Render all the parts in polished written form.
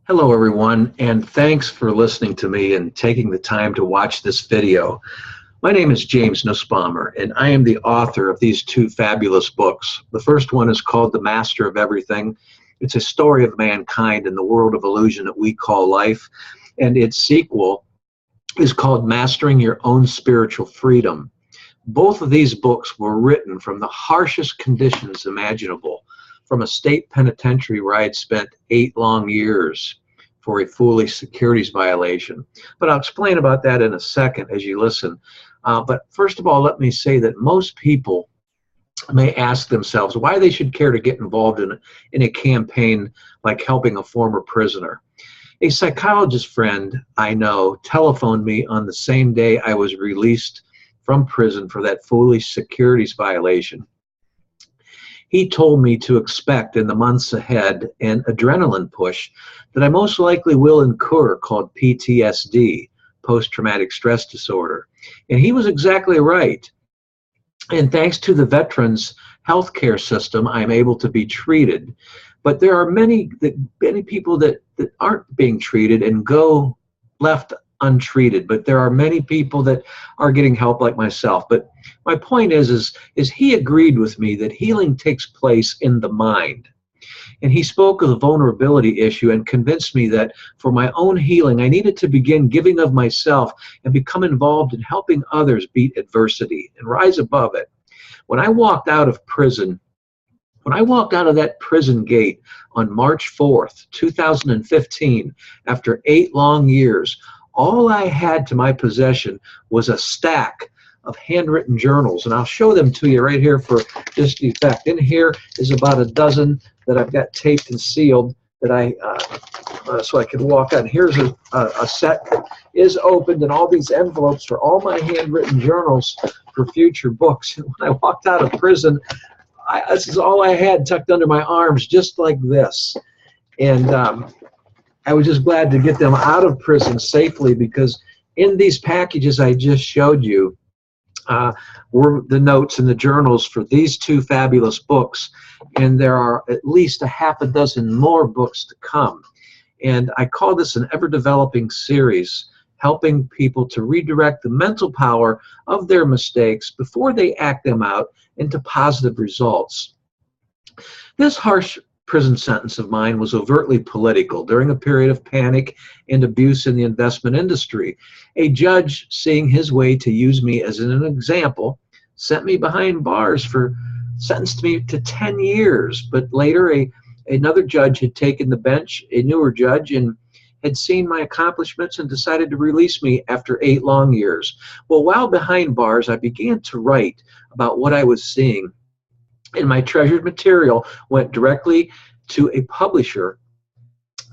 Hello everyone, and thanks for listening to me and taking the time to watch this video. My name is James Nussbaumer, and I am the author of these two fabulous books. The first one is called The Master of Everything. It's a story of mankind in the world of illusion that we call life, and its sequel is called Mastering Your Own Spiritual Freedom. Both of these books were written from the harshest conditions imaginable, from a state penitentiary where I had spent 8 long years for a foolish securities violation. But I'll explain about that in a second as you listen. But first of all, let me say that most people may ask themselves why they should care to get involved in a campaign like helping a former prisoner. A psychologist friend I know telephoned me on the same day I was released from prison for that foolish securities violation. He told me to expect in the months ahead an adrenaline push that I most likely will incur called PTSD, post-traumatic stress disorder. And he was exactly right. And thanks to the veterans' healthcare system, I'm able to be treated. But there are many people that aren't being treated and go left untreated, but there are many people that are getting help like myself. But my point is he agreed with me that healing takes place in the mind. And he spoke of the vulnerability issue and convinced me that for my own healing, I needed to begin giving of myself and become involved in helping others beat adversity and rise above it. When I walked out of prison, when I walked out of that prison gate on March 4th, 2015, after 8 long years, all I had to my possession was a stack of handwritten journals, and I'll show them to you right here for this effect. In here is about a dozen that I've got taped and sealed that so I can walk on. Here's a set that is opened, and all these envelopes are all my handwritten journals for future books. And when I walked out of prison, this is all I had tucked under my arms, just like this. And I was just glad to get them out of prison safely, because in these packages I just showed you were the notes and the journals for these two fabulous books, and there are at least a half a dozen more books to come. And I call this an ever-developing series, helping people to redirect the mental power of their mistakes before they act them out into positive results. This harsh prison sentence of mine was overtly political during a period of panic and abuse in the investment industry. A judge, seeing his way to use me as an example, sent me behind bars sentenced me to 10 years. But later another judge had taken the bench, a newer judge, and had seen my accomplishments and decided to release me after 8 long years. Well, while behind bars, I began to write about what I was seeing, and my treasured material went directly to a publisher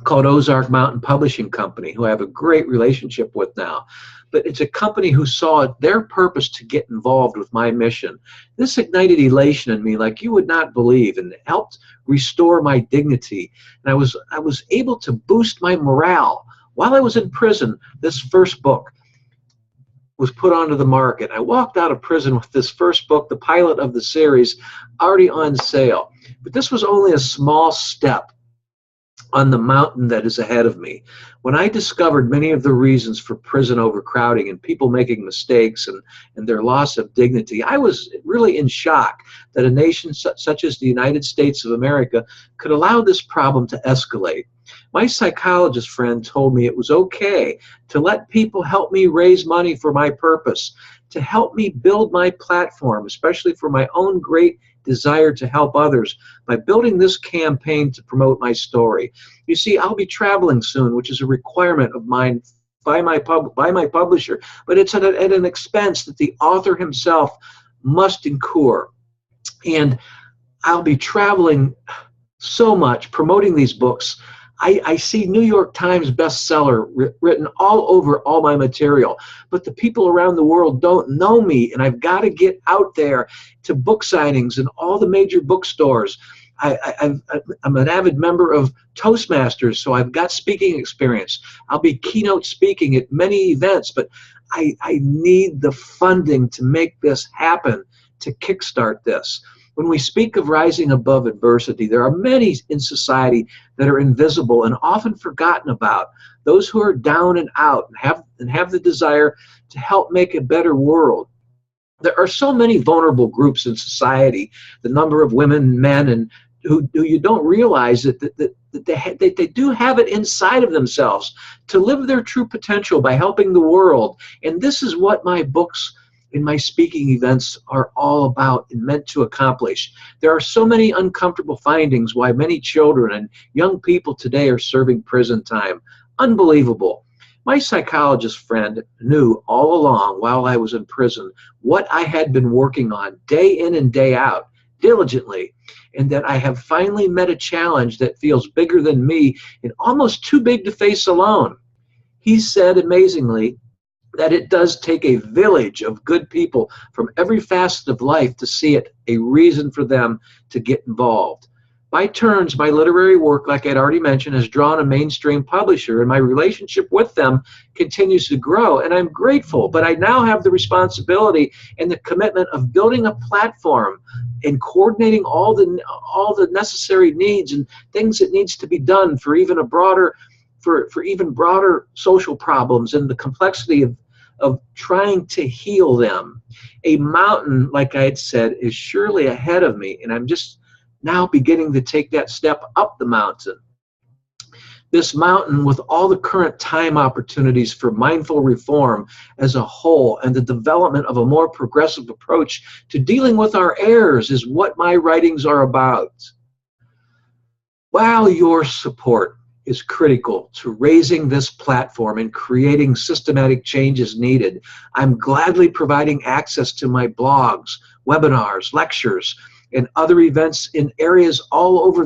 called Ozark Mountain Publishing Company, who I have a great relationship with now. But it's a company who saw it their purpose to get involved with my mission. This ignited elation in me like you would not believe, and helped restore my dignity. And I was able to boost my morale. While I was in prison, this first book was put onto the market. I walked out of prison with this first book, the pilot of the series, already on sale. But this was only a small step on the mountain that is ahead of me. When I discovered many of the reasons for prison overcrowding and people making mistakes and their loss of dignity, I was really in shock that a nation such as the United States of America could allow this problem to escalate. My psychologist friend told me it was okay to let people help me raise money for my purpose, to help me build my platform, especially for my own great desire to help others, by building this campaign to promote my story. You see, I'll be traveling soon, which is a requirement of mine by my publisher, but it's at an expense that the author himself must incur. And I'll be traveling so much promoting these books. I see New York Times bestseller written all over all my material, but the people around the world don't know me, and I've got to get out there to book signings and all the major bookstores. I'm an avid member of Toastmasters, so I've got speaking experience. I'll be keynote speaking at many events, but I need the funding to make this happen, to kickstart this. When we speak of rising above adversity, there are many in society that are invisible and often forgotten about. Those who are down and out and have the desire to help make a better world. There are so many vulnerable groups in society, the number of women, men, and who you don't realize that they do have it inside of themselves to live their true potential by helping the world. And this is what my books and my speaking events are all about and meant to accomplish. There are so many uncomfortable findings why many children and young people today are serving prison time. Unbelievable. My psychologist friend knew all along while I was in prison what I had been working on day in and day out, diligently, and that I have finally met a challenge that feels bigger than me and almost too big to face alone. He said amazingly that it does take a village of good people from every facet of life to see it a reason for them to get involved. By turns, my literary work, like I'd already mentioned, has drawn a mainstream publisher, and my relationship with them continues to grow, and I'm grateful. But I now have the responsibility and the commitment of building a platform and coordinating all the necessary needs and things that needs to be done for even even broader social problems and the complexity of trying to heal them. A mountain, like I had said, is surely ahead of me, and I'm just now beginning to take that step up the mountain. This mountain, with all the current time opportunities for mindful reform as a whole and the development of a more progressive approach to dealing with our errors, is what my writings are about. While your support is critical to raising this platform and creating systematic changes needed, I'm gladly providing access to my blogs, webinars, lectures, and other events in areas all over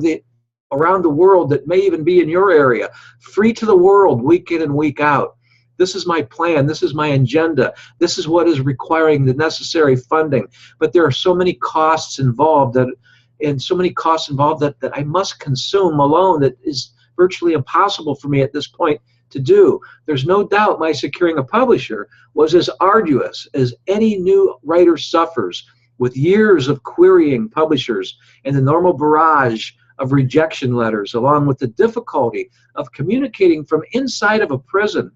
around the world that may even be in your area, free to the world, week in and week out. This is my plan. This is my agenda. This is what is requiring the necessary funding. But there are so many costs involved that I must consume alone that is virtually impossible for me at this point to do. There's no doubt my securing a publisher was as arduous as any new writer suffers, with years of querying publishers and the normal barrage of rejection letters, along with the difficulty of communicating from inside of a prison.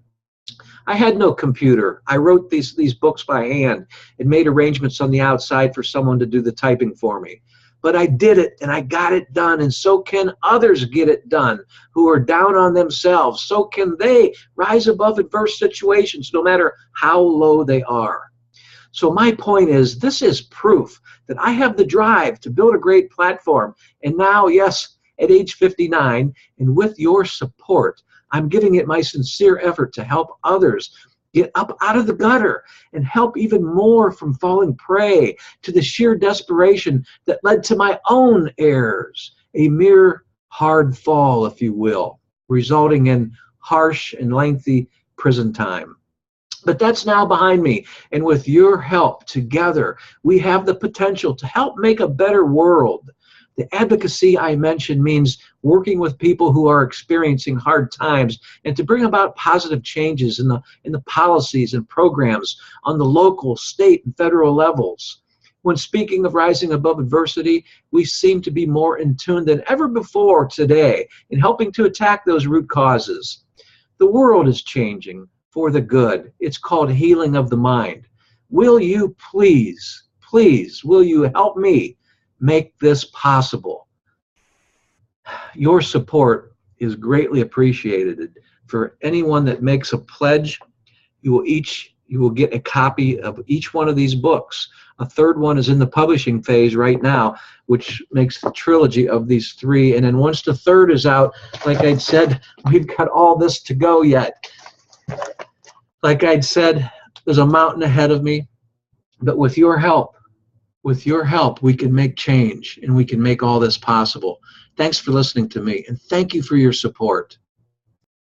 I had no computer. I wrote these books by hand and made arrangements on the outside for someone to do the typing for me. But I did it, and I got it done, and so can others get it done who are down on themselves. So can they rise above adverse situations, no matter how low they are. So my point is, this is proof that I have the drive to build a great platform. And now, yes, at age 59, and with your support, I'm giving it my sincere effort to help others get up out of the gutter and help even more from falling prey to the sheer desperation that led to my own errors, a mere hard fall, if you will, resulting in harsh and lengthy prison time. But that's now behind me, and with your help, together, we have the potential to help make a better world. The advocacy I mentioned means working with people who are experiencing hard times and to bring about positive changes in the policies and programs on the local, state, and federal levels. When speaking of rising above adversity, we seem to be more in tune than ever before today in helping to attack those root causes. The world is changing for the good. It's called healing of the mind. Will you please, will you help me make this possible? Your support is greatly appreciated. For anyone that makes a pledge, you will get a copy of each one of these books. A third one is in the publishing phase right now, which makes the trilogy of these three. And then once the third is out, like I'd said, we've got all this to go yet. Like I'd said, there's a mountain ahead of me, but with your help, we can make change and we can make all this possible. Thanks for listening to me, and thank you for your support.